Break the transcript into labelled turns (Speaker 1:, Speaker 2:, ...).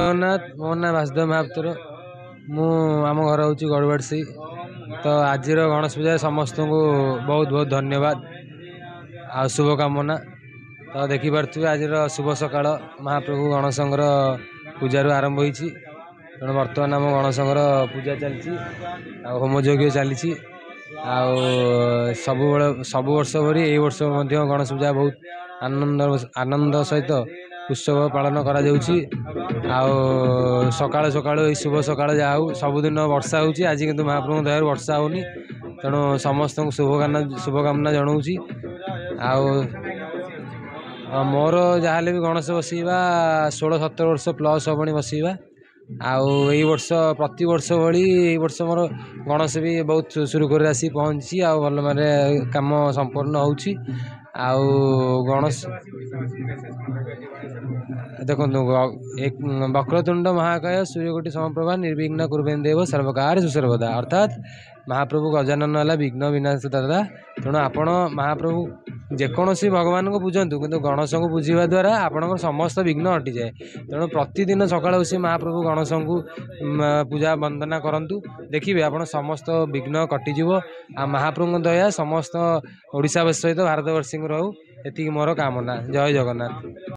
Speaker 1: ଜଗନ୍ନାଥ ମୋ ନାଁ ବାସୁଦେବ ମହାପାତ୍ର। ମୁଁ ଆମ ଘର ହେଉଛି ଗଡ଼ବାଡ଼ସି। ତ ଆଜିର ଗଣେଶ ପୂଜାରେ ସମସ୍ତଙ୍କୁ ବହୁତ ବହୁତ ଧନ୍ୟବାଦ ଆଉ ଶୁଭକାମନା। ତ ଦେଖିପାରୁଥିବେ ଆଜିର ଶୁଭ ସକାଳ ମହାପ୍ରଭୁ ଗଣେଶଙ୍କର ପୂଜାରୁ ଆରମ୍ଭ ହୋଇଛି। ତେଣୁ ବର୍ତ୍ତମାନ ଆମ ଗଣେଶଙ୍କର ପୂଜା ଚାଲିଛି ଆଉ ହୋମଯଜ୍ଞ ଚାଲିଛି। ଆଉ ସବୁ ବର୍ଷ ଭଳି ଏଇ ବର୍ଷ ମଧ୍ୟ ଗଣେଶ ପୂଜା ବହୁତ ଆନନ୍ଦ ସହିତ ଉତ୍ସବ ପାଳନ କରାଯାଉଛି। ଆଉ ସକାଳୁ ସକାଳୁ ଏଇ ଶୁଭ ସକାଳ ଯାହା ହଉ, ସବୁଦିନ ବର୍ଷା ହେଉଛି, ଆଜି କିନ୍ତୁ ମହାପ୍ରଭୁଙ୍କ ଦୟାରୁ ବର୍ଷା ହେଉନି। ତେଣୁ ସମସ୍ତଙ୍କୁ ଶୁଭକାମନା ଜଣାଉଛି। ଆଉ ମୋର ଯାହାହେଲେ ବି ଗଣେଶ ବସେଇବା 16-17 ବର୍ଷ ପ୍ଲସ୍ ହେବଣି ବସେଇବା। ଆଉ ଏଇ ବର୍ଷ ପ୍ରତିବର୍ଷ ଭଳି ଏଇ ବର୍ଷ ମୋର ଗଣେଶ ବି ବହୁତ ସୁରୁଖୁରୁରେ ଆସି ପହଞ୍ଚିଛି ଆଉ ଭଲ ମାନେ କାମ ସମ୍ପନ୍ନ ହେଉଛି। ଆଉ ଗଣେଶ ଦେଖନ୍ତୁ, ବକ୍ରତୁଣ୍ଡ ମହାକାୟ ସୂର୍ଯ୍ୟକୋଟି ସମପ୍ରଭା ନିର୍ବିଘ୍ନ କୁରୁମେ ଦେବ ସର୍ବକାର୍ୟେଷୁ ସର୍ବଦା। ଅର୍ଥାତ୍ ମହାପ୍ରଭୁ ଗଜାନନ ହେଲା ବିଘ୍ନ ବିନାଶ ଦାତା। ତେଣୁ ଆପଣ ମହାପ୍ରଭୁ ଯେକୌଣସି ଭଗବାନଙ୍କୁ ପୂଜନ୍ତୁ, କିନ୍ତୁ ଗଣେଶଙ୍କୁ ପୂଜିବା ଦ୍ୱାରା ଆପଣଙ୍କର ସମସ୍ତ ବିଘ୍ନ ହଟିଯାଏ। ତେଣୁ ପ୍ରତିଦିନ ସକାଳୁ ବସି ମହାପ୍ରଭୁ ଗଣେଶଙ୍କୁ ପୂଜା ବନ୍ଦନା କରନ୍ତୁ, ଦେଖିବେ ଆପଣ ସମସ୍ତ ବିଘ୍ନ କଟିଯିବ। ଆଉ ମହାପ୍ରଭୁଙ୍କ ଦୟା ସମସ୍ତ ଓଡ଼ିଶାବାସୀ ସହିତ ଭାରତବାସୀଙ୍କୁ ରହୁ, ଏତିକି ମୋର କାମନା। ଜୟ ଜଗନ୍ନାଥ।